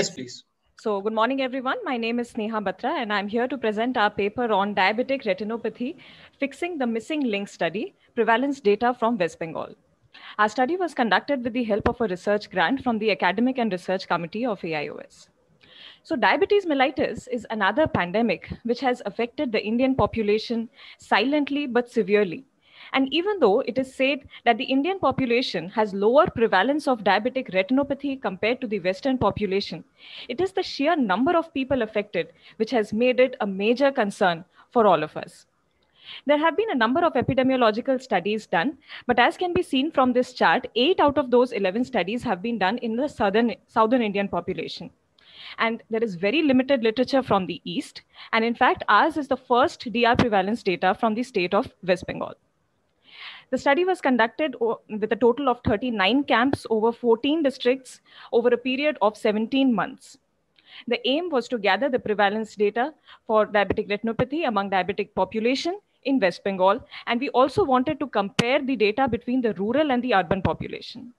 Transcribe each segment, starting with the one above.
Yes, please. So good morning, everyone. My name is Sneha Batra, and I'm here to present our paper on diabetic retinopathy, fixing the missing link study, prevalence data from West Bengal. Our study was conducted with the help of a research grant from the Academic and Research Committee of AIOS. So diabetes mellitus is another pandemic which has affected the Indian population silently but severely. And even though it is said that the Indian population has lower prevalence of diabetic retinopathy compared to the Western population, it is the sheer number of people affected which has made it a major concern for all of us. There have been a number of epidemiological studies done, but as can be seen from this chart, 8 out of those 11 studies have been done in the southern Indian population. And there is very limited literature from the East. And in fact, ours is the first DR prevalence data from the state of West Bengal. The study was conducted with a total of 39 camps over 14 districts over a period of 17 months. The aim was to gather the prevalence data for diabetic retinopathy among diabetic population in West Bengal, and we also wanted to compare the data between the rural and the urban population.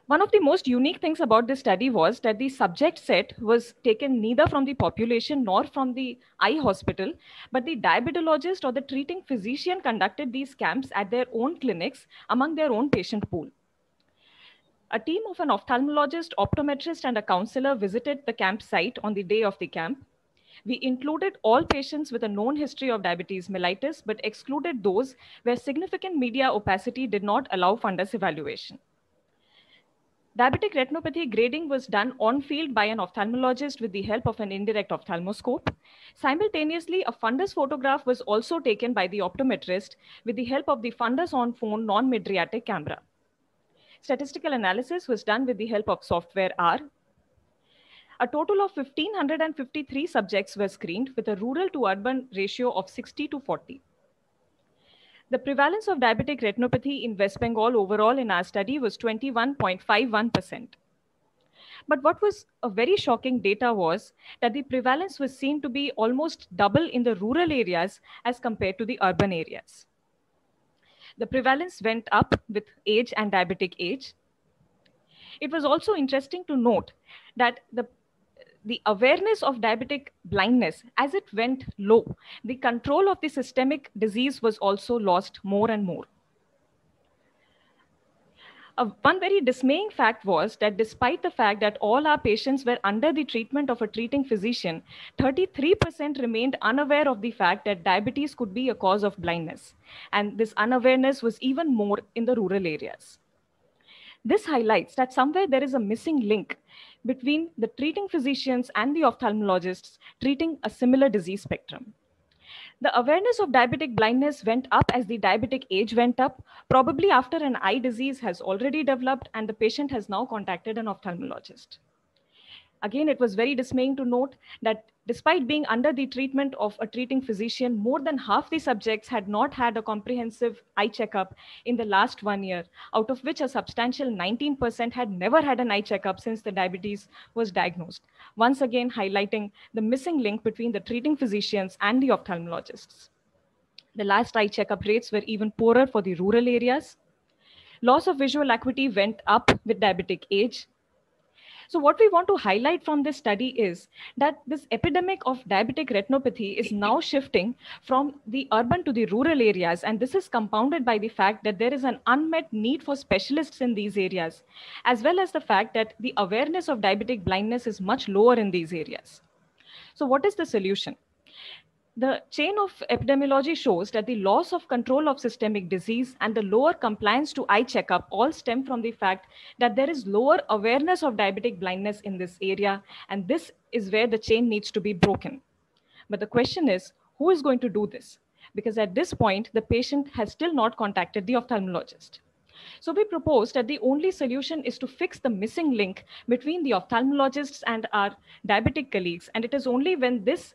One of the most unique things about this study was that the subject set was taken neither from the population nor from the eye hospital, but the diabetologist or the treating physician conducted these camps at their own clinics among their own patient pool. A team of an ophthalmologist, optometrist, and a counselor visited the camp site on the day of the camp. We included all patients with a known history of diabetes mellitus, but excluded those where significant media opacity did not allow fundus evaluation. Diabetic retinopathy grading was done on field by an ophthalmologist with the help of an indirect ophthalmoscope. Simultaneously, a fundus photograph was also taken by the optometrist with the help of the fundus on phone non-mydriatic camera. Statistical analysis was done with the help of software R. A total of 1,553 subjects were screened with a rural to urban ratio of 60 to 40. The prevalence of diabetic retinopathy in West Bengal overall in our study was 21.51%. But what was a very shocking data was that the prevalence was seen to be almost double in the rural areas as compared to the urban areas. The prevalence went up with age and diabetic age. It was also interesting to note that the awareness of diabetic blindness, as it went low, the control of the systemic disease was also lost more and more. One very dismaying fact was that despite the fact that all our patients were under the treatment of a treating physician, 33% remained unaware of the fact that diabetes could be a cause of blindness. And this unawareness was even more in the rural areas. This highlights that somewhere there is a missing link between the treating physicians and the ophthalmologists treating a similar disease spectrum. The awareness of diabetic blindness went up as the diabetic age went up, probably after an eye disease has already developed and the patient has now contacted an ophthalmologist. Again, it was very dismaying to note that despite being under the treatment of a treating physician, more than half the subjects had not had a comprehensive eye checkup in the last 1 year, out of which a substantial 19% had never had an eye checkup since the diabetes was diagnosed. Once again, highlighting the missing link between the treating physicians and the ophthalmologists. The last eye checkup rates were even poorer for the rural areas. Loss of visual acuity went up with diabetic age. So what we want to highlight from this study is that this epidemic of diabetic retinopathy is now shifting from the urban to the rural areas. And this is compounded by the fact that there is an unmet need for specialists in these areas, as well as the fact that the awareness of diabetic blindness is much lower in these areas. So what is the solution? The chain of epidemiology shows that the loss of control of systemic disease and the lower compliance to eye checkup all stem from the fact that there is lower awareness of diabetic blindness in this area, and this is where the chain needs to be broken. But the question is, who is going to do this? Because at this point, the patient has still not contacted the ophthalmologist. So we propose that the only solution is to fix the missing link between the ophthalmologists and our diabetic colleagues, and it is only when this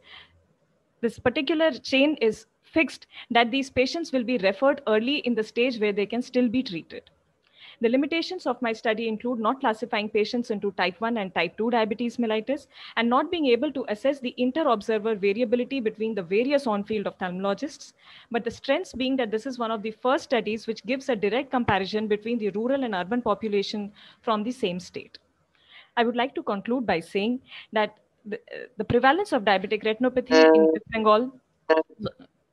particular chain is fixed that these patients will be referred early in the stage where they can still be treated. The limitations of my study include not classifying patients into type 1 and type 2 diabetes mellitus and not being able to assess the inter-observer variability between the various on-field ophthalmologists, but the strengths being that this is one of the first studies which gives a direct comparison between the rural and urban population from the same state. I would like to conclude by saying that the prevalence of diabetic retinopathy in West Bengal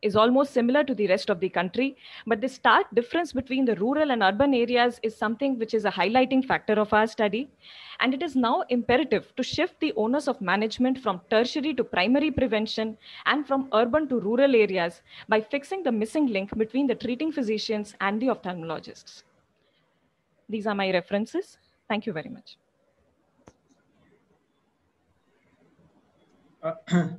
is almost similar to the rest of the country, but the stark difference between the rural and urban areas is something which is a highlighting factor of our study. And it is now imperative to shift the onus of management from tertiary to primary prevention and from urban to rural areas by fixing the missing link between the treating physicians and the ophthalmologists. These are my references. Thank you very much.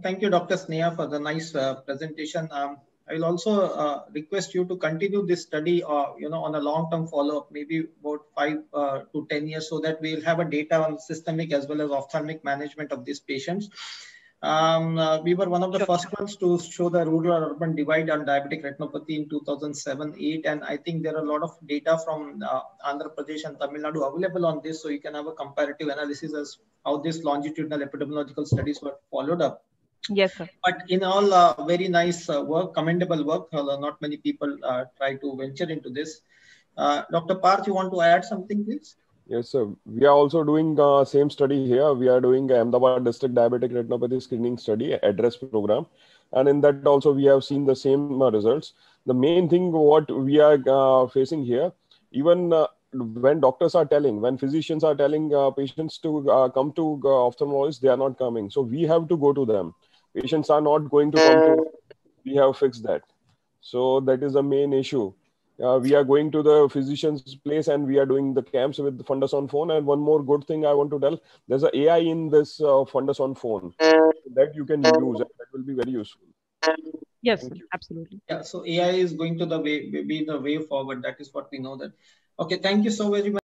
Thank you, Dr. Sneha, for the nice presentation. I will also request you to continue this study, on a long-term follow-up, maybe about 5 to 10 years, so that we'll have a data on systemic as well as ophthalmic management of these patients. We were one of the first ones to show the rural-urban divide on diabetic retinopathy in 2007-8, and I think there are a lot of data from Andhra Pradesh and Tamil Nadu available on this, so you can have a comparative analysis as how these longitudinal epidemiological studies were followed up. Yes, sir. But in all, very nice work, commendable work. Not many people try to venture into this. Dr. Parth, you want to add something, please? Yes, sir. We are also doing same study here. We are doing Ahmedabad District Diabetic Retinopathy Screening Study, address program. And in that also we have seen the same results. The main thing what we are facing here, even when doctors are telling, when physicians are telling patients to come to ophthalmologists, they are not coming. So we have to go to them. Patients are not going to come to, we have fixed that. So that is the main issue. We are going to the physician's place and we are doing the camps with the Fundus on Phone. And one more good thing I want to tell, there's an AI in this Fundus on Phone that you can use, and that will be very useful. Yes, absolutely. Yeah, so AI is going to be the way forward. That is what we know that. Okay, thank you so very much.